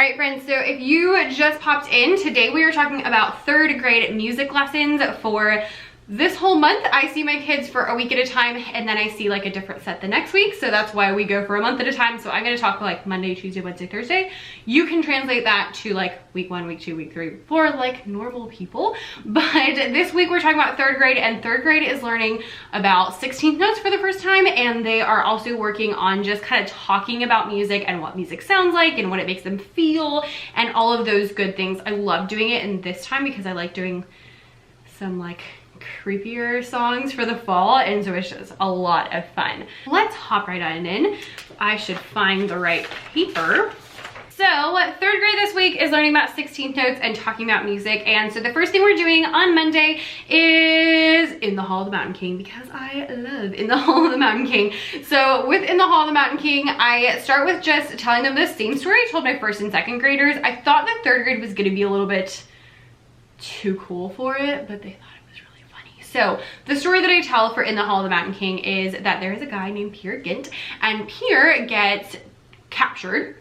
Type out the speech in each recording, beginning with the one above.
Alright friends, so if you just popped in, today we are talking about 3rd grade music lessons for this whole month. I see my kids for a week at a time, and then I see like a different set the next week, so that's why we go for a month at a time. So I'm going to talk like Monday, Tuesday, Wednesday, Thursday. You can translate that to like week 1, week 2, week 3, week 4, like normal people. But this week we're talking about 3rd grade, and 3rd grade is learning about 16th notes for the first time, and they are also working on just kind of talking about music and what music sounds like and what it makes them feel and all of those good things. I love doing it in this time because I like doing some like creepier songs for the fall, and so it's just a lot of fun. Let's hop right on in. I should find the right paper. So 3rd grade this week is learning about 16th notes and talking about music, and so the first thing we're doing on Monday is In the Hall of the Mountain King, because I love In the Hall of the Mountain King. So with In the Hall of the Mountain King, I start with just telling them the same story I told my 1st and 2nd graders. I thought that 3rd grade was going to be a little bit too cool for it, but they thought so the story that I tell for In the Hall of the Mountain King is that there is a guy named Peer Gynt, and Peer gets captured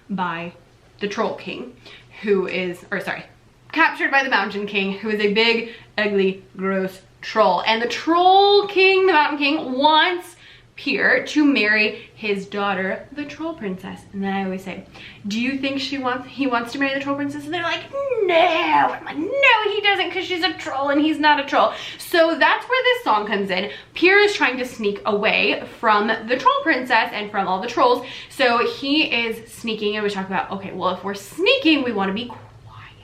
by the Troll King, who is, or sorry, captured by the Mountain King, who is a big, ugly, gross troll. And the Troll King, the Mountain King, wants Peer to marry his daughter, the Troll Princess. And then I always say, do you think he wants to marry the Troll Princess? And they're like, no. I'm like, no, he doesn't, because she's a troll and he's not a troll. So that's where this song comes in. Peer is trying to sneak away from the Troll Princess and from all the trolls. So he is sneaking, and we talk about, okay, well, if we're sneaking, we want to be quiet.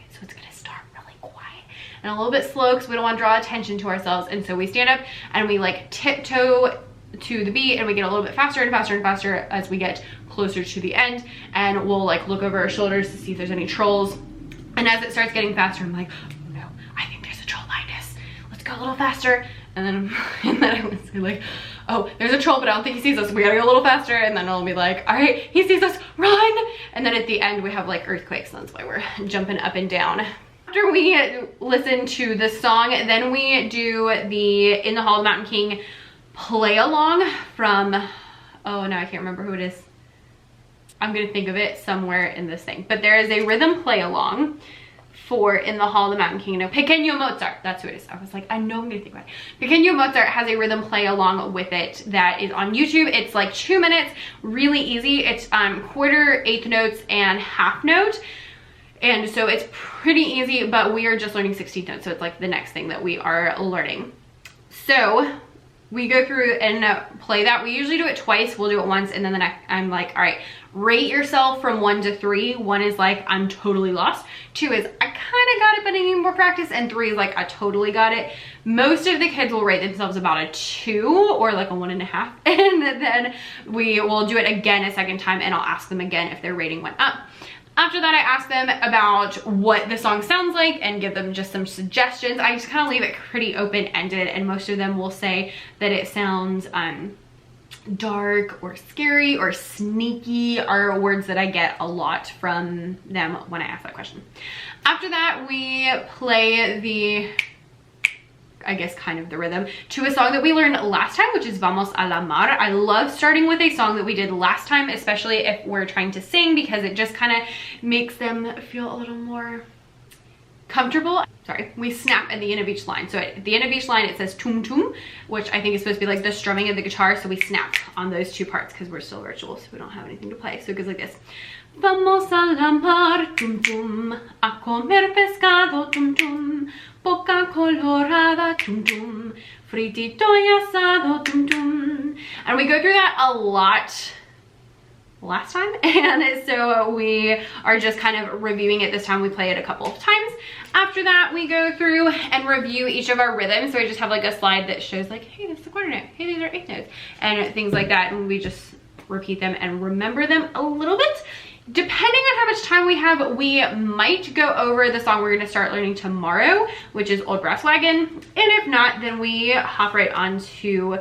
So it's going to start really quiet and a little bit slow because we don't want to draw attention to ourselves. And so we stand up and we like tiptoe to the beat, and we get a little bit faster and faster and faster as we get closer to the end, and we'll like look over our shoulders to see if there's any trolls. And as it starts getting faster, I'm like, oh no, I think there's a troll behind us, let's go a little faster. And then I was like, oh, there's a troll, but I don't think he sees us, we gotta go a little faster. And then I'll be like, all right, he sees us, run. And then at the end we have like earthquakes, and that's why we're jumping up and down. After we listen to the song, then we do the In the Hall of the Mountain King play along from, oh no, I can't remember who it is. I'm gonna think of it somewhere in this thing, but there is a rhythm play along for In the Hall of the Mountain King. No, Pequeño Mozart, that's who it is. I was like, I know I'm gonna think about it. Pequeño Mozart has a rhythm play along with it that is on YouTube. It's like 2 minutes, really easy. It's quarter, eighth notes, and half note. And so it's pretty easy, but we are just learning 16th notes, so it's like the next thing that we are learning. So we go through and play that. We usually do it twice. We'll do it once, and then the next, I'm like, all right, rate yourself from 1 to 3. 1 is like, I'm totally lost. 2 is, I kind of got it, but I need more practice. And 3 is like, I totally got it. Most of the kids will rate themselves about a 2 or like a 1.5. And then we will do it again a second time, and I'll ask them again if their rating went up. After that, I ask them about what the song sounds like and give them just some suggestions. I just kind of leave it pretty open-ended, and most of them will say that it sounds dark or scary or sneaky are words that I get a lot from them when I ask that question. After that, we play the, I guess, kind of the rhythm to a song that we learned last time, which is Vamos a la Mar. I love starting with a song that we did last time, especially if we're trying to sing, because it just kind of makes them feel a little more comfortable. Sorry, we snap at the end of each line. So at the end of each line, it says tum tum, which I think is supposed to be like the strumming of the guitar. So we snap on those 2 parts because we're still virtual, so we don't have anything to play. So it goes like this. Vamos a la mar, tum tum, a comer pescado, tum tum, boca colorada, tum tum, fritito y asado, tum tum. And we go through that a lot last time, and so we are just kind of reviewing it this time. We play it a couple of times. After that, we go through and review each of our rhythms. So I just have like a slide that shows like, hey, this is the quarter note, hey, these are eighth notes, and things like that, and we just repeat them and remember them a little bit. Depending on how much time we have, we might go over the song we're going to start learning tomorrow, which is Old Brass Wagon, and if not, then we hop right on to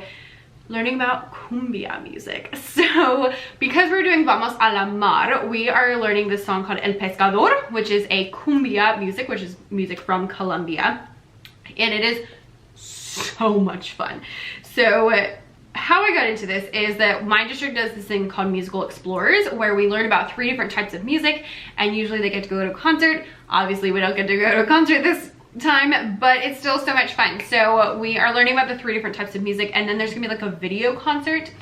learning about cumbia music. So because we're doing Vamos a la Mar, we are learning this song called El Pescador, which is a cumbia music, which is music from Colombia, and it is so much fun. So how I got into this is that my district does this thing called Musical Explorers, where we learn about 3 different types of music, and usually they get to go to a concert. Obviously we don't get to go to a concert this time, but it's still so much fun. So we are learning about the 3 different types of music, and then there's gonna be like a video concert.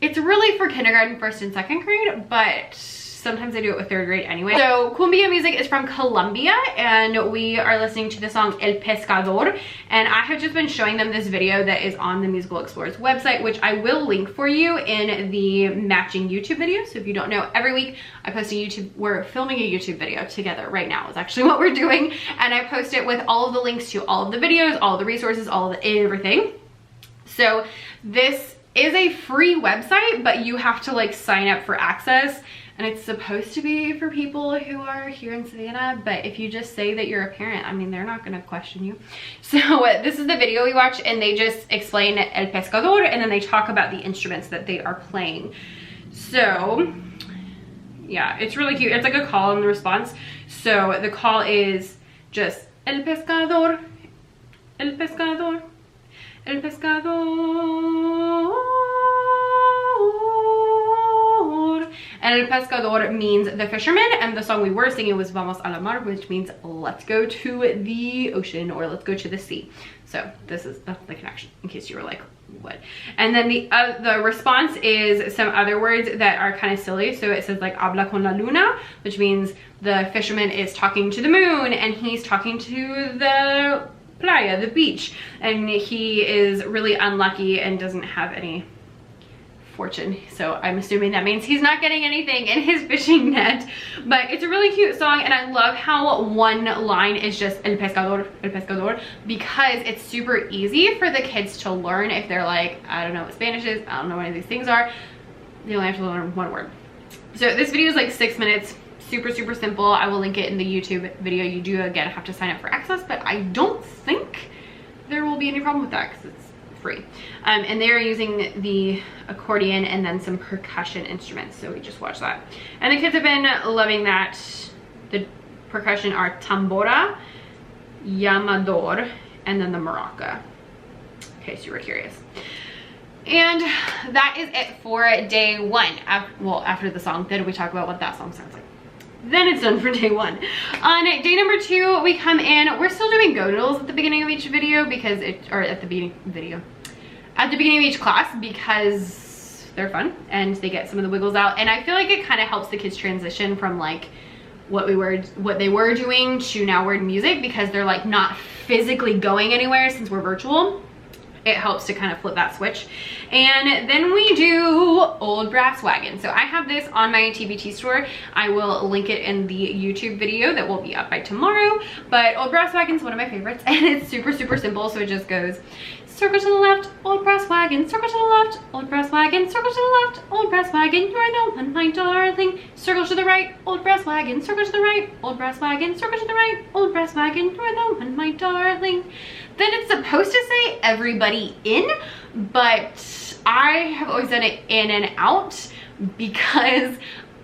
It's really for kindergarten, 1st and 2nd grade, but sometimes I do it with 3rd grade anyway. So cumbia music is from Colombia, and we are listening to the song El Pescador, and I have just been showing them this video that is on the Musical Explorers website, which I will link for you in the matching YouTube video. So if you don't know, every week I post a YouTube, we're filming a YouTube video together right now is actually what we're doing, and I post it with all of the links to all of the videos, all of the resources, all of the everything. So this is a free website, but you have to like sign up for access. And it's supposed to be for people who are here in Savannah, but if you just say that you're a parent, I mean, they're not gonna question you. So this is the video we watch, and they just explain El Pescador, and then they talk about the instruments that they are playing. So yeah, it's really cute. It's like a call and response. So the call is just El Pescador, El Pescador, El Pescador. And El Pescador means the fisherman, and the song we were singing was Vamos a la mar, which means let's go to the ocean, or let's go to the sea. So that's the connection, in case you were like, what? And then the response is some other words that are kind of silly. So it says like habla con la luna, which means the fisherman is talking to the moon, and he's talking to the playa, the beach, and he is really unlucky and doesn't have any fortune, so I'm assuming that means he's not getting anything in his fishing net. But it's a really cute song, and I love how one line is just El Pescador, because it's super easy for the kids to learn. If they're like, I don't know what Spanish is, I don't know what any of these things are, they only have to learn 1 word. So this video is like 6 minutes, super simple. I will link it in the YouTube video. You do again have to sign up for access, but I don't think there will be any problem with that because it's free. And they're using the accordion and then some percussion instruments, so we just watched that, and the kids have been loving that. The percussion are tambora, llamador, and then the maraca, in case you were curious. And that is it for day 1. Well, after the song, then we talk about what that song sounds like. Then it's done for day 1. On day number 2, we come in. We're still doing go doodles at the beginning of each video because at the beginning of each class, because they're fun and they get some of the wiggles out. And I feel like it kind of helps the kids transition from like what they were doing to now we're in music, because they're like not physically going anywhere since we're virtual. It helps to kind of flip that switch. And then we do Old Brass Wagon. So I have this on my TBT store. I will link it in the YouTube video that will be up by tomorrow. But Old Brass Wagon is one of my favorites, and it's super simple. So it just goes, circle to the left, old brass wagon, circle to the left, old brass wagon, circle to the left, old brass wagon, you're the one, my darling. Circle to the right, old brass wagon, circle to the right, old brass wagon, circle to the right, old brass wagon, you're the one, my darling. Then it's supposed to say everybody in, but I have always done it in and out, because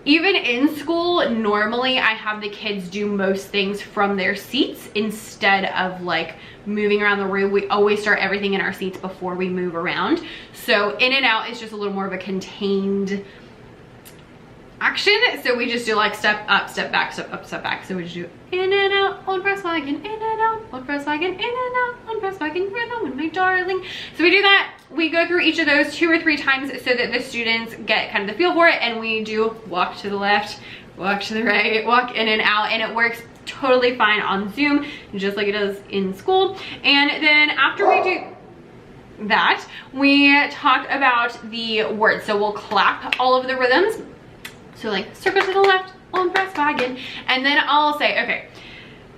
even in school, normally I have the kids do most things from their seats instead of like moving around the room. We always start everything in our seats before we move around. So in and out is just a little more of a contained action. So we just do like step up, step back, step up, step back. So we just do in and out, old brass wagon, in and out, old brass wagon, in and out, old brass wagon, you're the one, my darling. So we do that. We go through each of those 2 or 3 times so that the students get kind of the feel for it, and we do walk to the left, walk to the right, walk in and out, and it works totally fine on Zoom, just like it does in school. And then after we do that, we talk about the words. So we'll clap all of the rhythms. So like circle to the left, old brass wagon, and then I'll say, okay,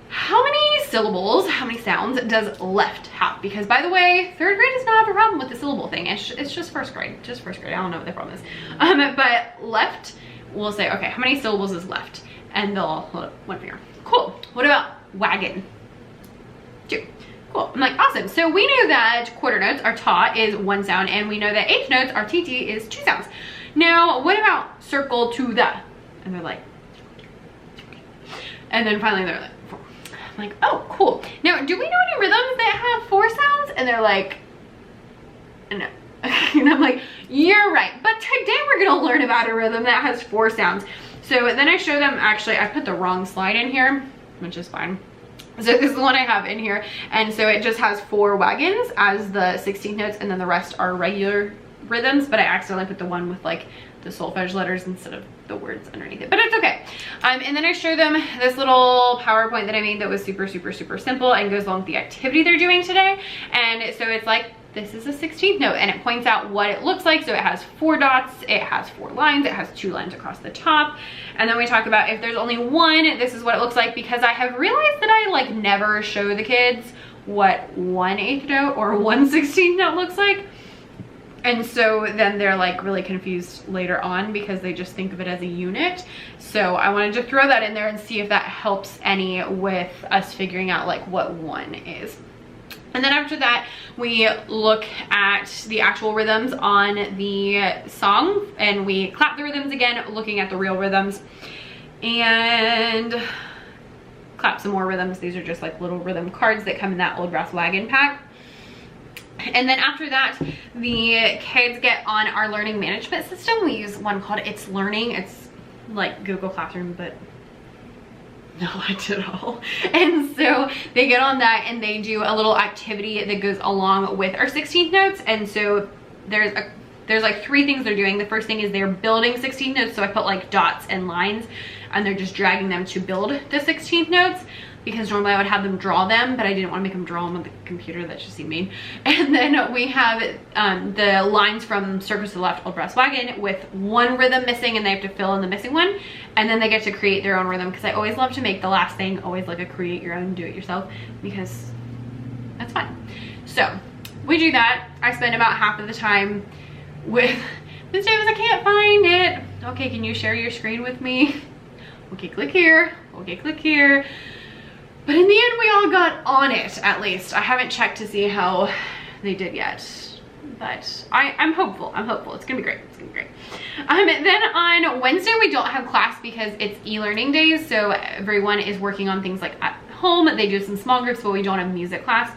how many syllables, how many sounds does left have? Because by the way, 3rd grade does not have a problem with the syllable thing. It's just 1st grade, just 1st grade. I don't know what the problem is. But left, we'll say, okay, how many syllables is left? And they'll hold up 1 finger. Cool. What about wagon? 2. Cool. I'm like, awesome. So we know that quarter notes, our ta is 1 sound, and we know that eighth notes, our tt, is 2 sounds. Now, what about circle to the? And they're like, and then finally they're like, 4. I'm like, oh, cool. Now, do we know any rhythms that have 4 sounds? And they're like, no. And I'm like, you're right. But today we're gonna learn about a rhythm that has 4 sounds. So then I show them, actually I put the wrong slide in here, which is fine. So this is the one I have in here. And so it just has 4 wagons as the 16th notes, and then the rest are regular rhythms, but I accidentally put the one with like the solfege letters instead of the words underneath it, but it's okay. And then I show them this little PowerPoint that I made that was super simple and goes along with the activity they're doing today. And so it's like, this is a 16th note, and it points out what it looks like. So it has 4 dots, it has 4 lines, it has 2 lines across the top. And then we talk about if there's only one, this is what it looks like, because I have realized that I like never show the kids what 1/8 note or 1/16 note looks like. And so then they're like really confused later on because they just think of it as a unit. So I wanted to throw that in there and see if that helps any with us figuring out like what 1 is. And then after that, we look at the actual rhythms on the song, and we clap the rhythms again, looking at the real rhythms, and clap some more rhythms. These are just like little rhythm cards that come in that old brass wagon pack. And then after that, the kids get on our learning management system. We use one called It's Learning. It's like Google Classroom, but not at all. And so they get on that and they do a little activity that goes along with our 16th notes. And so there's like 3 things they're doing. The first thing is they're building 16th notes. So I put like dots and lines, and they're just dragging them to build the 16th notes, because normally I would have them draw them, but I didn't want to make them draw them on the computer. That just seemed mean. And then we have the lines from Circle to the Left, Old Brass Wagon, with 1 rhythm missing, and they have to fill in the missing one. And then they get to create their own rhythm, because I always love to make the last thing always like a create your own, do it yourself, because that's fun. So we do that. I spend about half of the time with Miss Davis. I can't find it. Okay, can you share your screen with me? Okay, click here. Okay, click here. But in the end, we all got on it, at least. I haven't checked to see how they did yet, but I'm hopeful. I'm hopeful. It's gonna be great. It's gonna be great. Then on Wednesday, we don't have class because it's e-learning days, so everyone is working on things like at home. They do some small groups, but we don't have music class.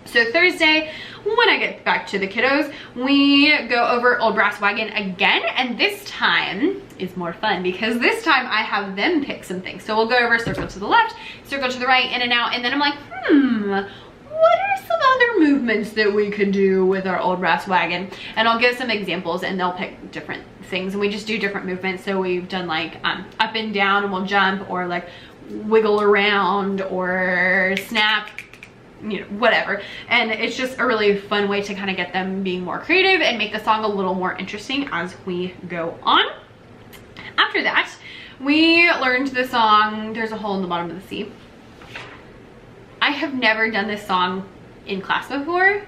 So Thursday, when I get back to the kiddos, we go over Old Brass Wagon again, and this time is more fun because this time I have them pick some things. So we'll go over Circle to the Left, Circle to the Right, in and out, and then I'm like, what are some other movements that we could do with our Old Brass Wagon? And I'll give some examples, and they'll pick different things, and we just do different movements. So we've done like up and down, and we'll jump, or like wiggle around, or snap, you know, whatever. And it's just a really fun way to kind of get them being more creative and make the song a little more interesting as we go on. After that, we learned the song There's a Hole in the Bottom of the Sea. I have never done this song in class before.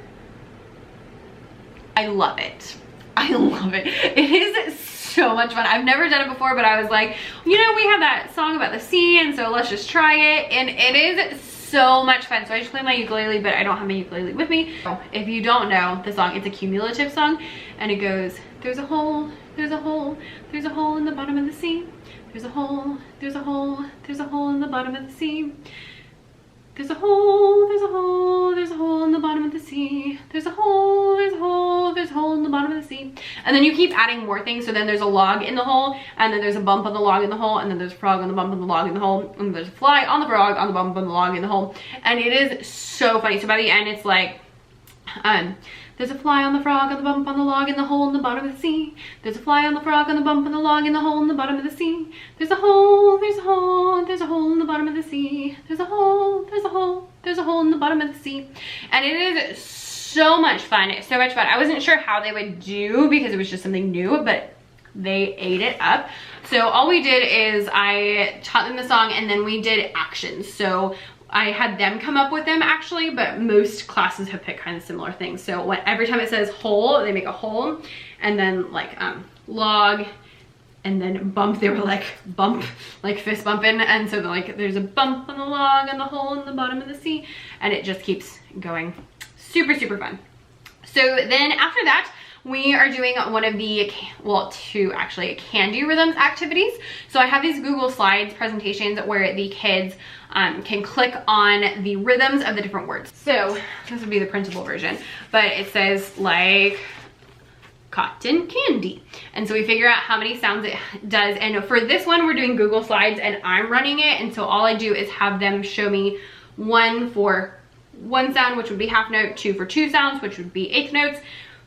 I love it. I love it. It is so much fun. I've never done it before, but I was like, you know, we have that song about the sea, and so let's just try it. And it is so much fun. So I just play my ukulele, but I don't have my ukulele with me. If you don't know the song, it's a cumulative song, and it goes, there's a hole, there's a hole, there's a hole in the bottom of the sea. There's a hole, there's a hole, there's a hole in the bottom of the sea. There's a hole, there's a hole, there's a hole in the bottom of the sea. There's a hole, there's a hole, there's a hole in the bottom of the sea. And then you keep adding more things. So then there's a log in the hole, and then there's a bump on the log in the hole, and then there's a frog on the bump on the log in the hole, and there's a fly on the frog on the bump on the log in the hole. And it is so funny. So by the end, it's like, there's a fly on the frog on the bump on the log in the hole in the bottom of the sea. There's a fly on the frog on the bump on the log in the hole in the bottom of the sea. There's a hole, there's a hole, there's a hole in the bottom of the sea. There's a hole, there's a hole, there's a hole in the bottom of the sea. And it is so much fun. It's so much fun. I wasn't sure how they would do because it was just something new, but they ate it up. So all we did is I taught them the song, and then we did actions. So I had them come up with them actually, but most classes have picked kind of similar things. So every time it says hole, they make a hole, and then like log, and then bump, they were like bump, like fist bumping. And so like there's a bump on the log and the hole in the bottom of the sea, and it just keeps going. Super, super fun. So then after that, we are doing one of the, well, 2 actually, Candy Rhythms activities. So I have these Google Slides presentations where the kids can click on the rhythms of the different words. So this would be the printable version, but it says like cotton candy. And so we figure out how many sounds it does. And for this one, we're doing Google Slides and I'm running it. And so all I do is have them show me 1 for 1 sound, which would be half note, 2 for 2 sounds, which would be eighth notes,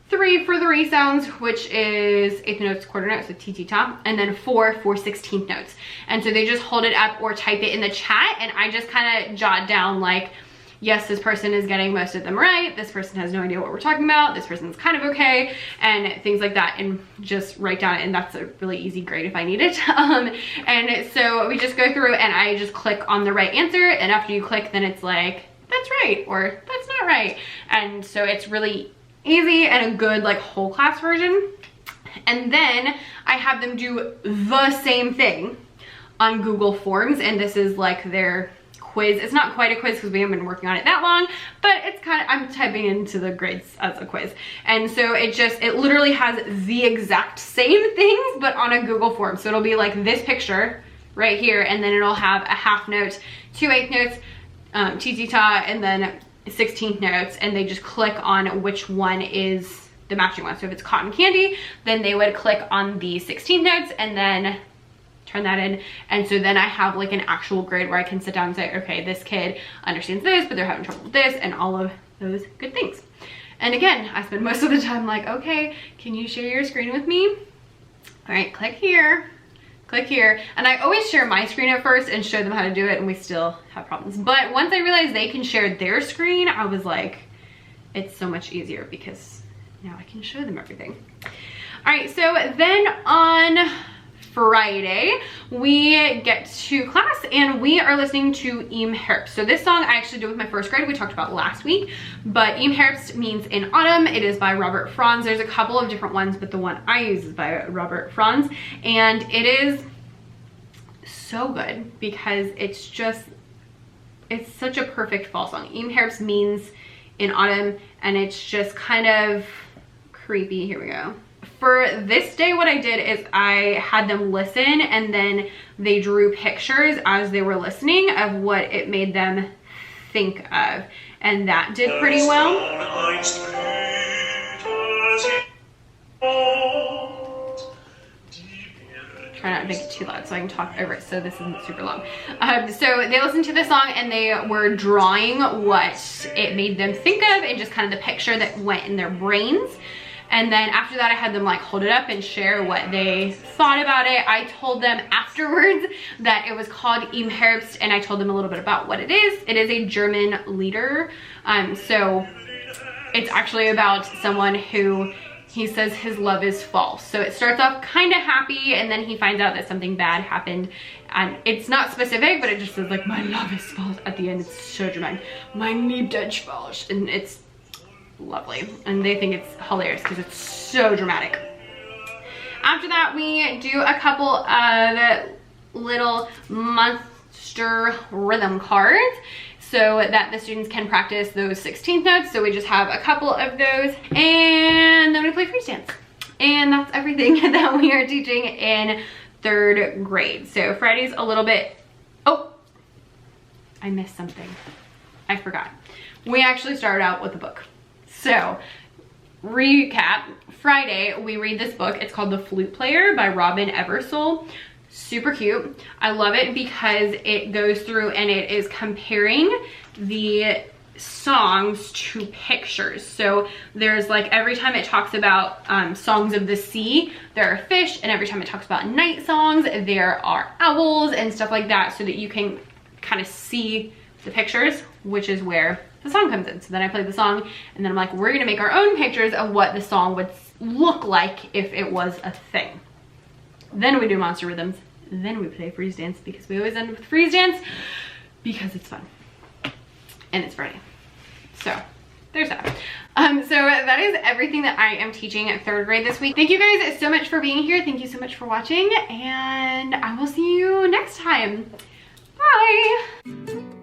3 for the re-sounds, which is eighth notes, quarter notes, so T-T-top, and then 4 for 16th notes. And so they just hold it up or type it in the chat, and I just kind of jot down like, yes, this person is getting most of them right, this person has no idea what we're talking about, this person's kind of okay, and things like that, and just write down, and that's a really easy grade if I need it. And so we just go through and I just click on the right answer, and after you click, then it's like, that's right, or that's not right. And so it's really easy and a good like whole class version. And then I have them do the same thing on Google Forms, and this is like their quiz. It's not quite a quiz because we haven't been working on it that long, but it's kind of, I'm typing into the grades as a quiz. And so it literally has the exact same things, but on a Google form. So it'll be like this picture right here, and then it'll have a half note, 2 eighth notes, T-T-ta, and then 16th notes, and they just click on which one is the matching one. So if it's cotton candy, then they would click on the 16th notes and then turn that in. And so then I have like an actual grade where I can sit down and say, okay, this kid understands this, but they're having trouble with this, and all of those good things. And again, I spend most of the time like, okay, can you share your screen with me? All right, click here. Click here. And I always share my screen at first and show them how to do it, and we still have problems. But once I realized they can share their screen, I was like, it's so much easier because now I can show them everything. All right, so then on Friday, we get to class and we are listening to Im Herbst. So this song I actually did with my first grade, we talked about last week, but Im Herbst means in autumn. It is by Robert Franz. There's a couple of different ones, but the one I use is by Robert Franz, and it is so good because it's such a perfect fall song. Im Herbst means in autumn, and it's just kind of creepy. Here we go. For this day, what I did is I had them listen, and then they drew pictures as they were listening of what it made them think of, and that did pretty well. Try not to make it too loud so I can talk over it so this isn't super long. So they listened to the song and they were drawing what it made them think of and just kind of the picture that went in their brains. And then after that, I had them like hold it up and share what they thought about it. I told them afterwards that it was called Im Herbst, and I told them a little bit about what it is. It is a German lieder. So it's actually about someone who, he says his love is false. So it starts off kind of happy, and then he finds out that something bad happened. And it's not specific, but it just says like, my love is false at the end. It's so dramatic. Mein Liebe ist falsch. And it's lovely, and they think it's hilarious because it's so dramatic. After that, we do a couple of little monster rhythm cards so that the students can practice those 16th notes. So we just have a couple of those, and then we play freeze dance. And that's everything that we are teaching in 3rd grade. So Friday's a little bit, oh, I missed something. I forgot. We actually started out with a book. So, recap, Friday we read this book. It's called The Flute Player by Robin Eversole. Super cute. I love it because it goes through and it is comparing the songs to pictures. So there's like, every time it talks about songs of the sea, there are fish, and every time it talks about night songs, there are owls and stuff like that, so that you can kind of see the pictures, which is where the song comes in. So then I play the song, and then I'm like, we're gonna make our own pictures of what the song would look like if it was a thing. Then we do monster rhythms, then we play freeze dance, because we always end with freeze dance because it's fun and it's Friday. So there's that. So that is everything that I am teaching at 3rd grade this week. Thank you guys so much for being here. Thank you so much for watching, and I will see you next time. Bye.